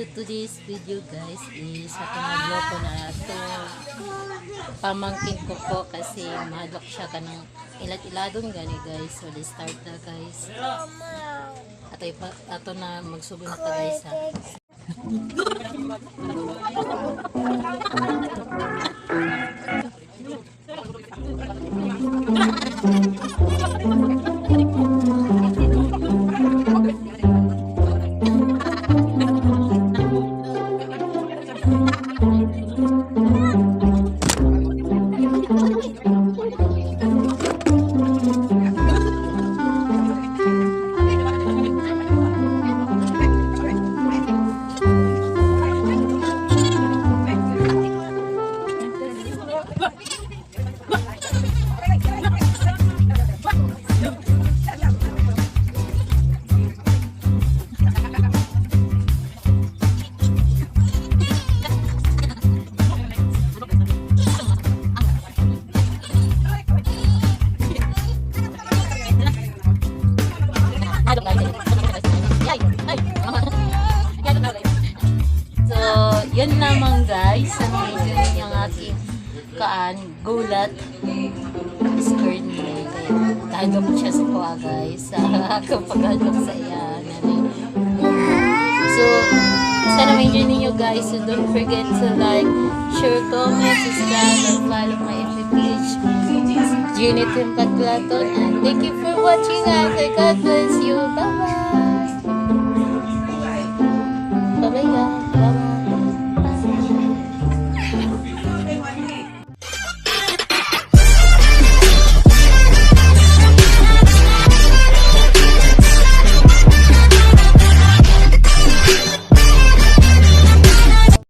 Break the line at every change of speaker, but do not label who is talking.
So today's video guys is atong nagloko na ito pamangkin ko po kasi mahadlok siya kanang ilat-iladon gani guys. So let's start na guys. Ato na magsubo na ta guys ha. Yun lamang guys, ang medyo yung aking gulat skirt niya. Kaya tagap siya sa kuha guys. Akong paghalok sa iya. So, sana ma-enjoy ninyo guys. So, don't forget to like, share, comment, subscribe, and follow my FB page. Junit and Paglaton. And thank you for watching guys. God bless you. Bye-bye. Bye-bye guys.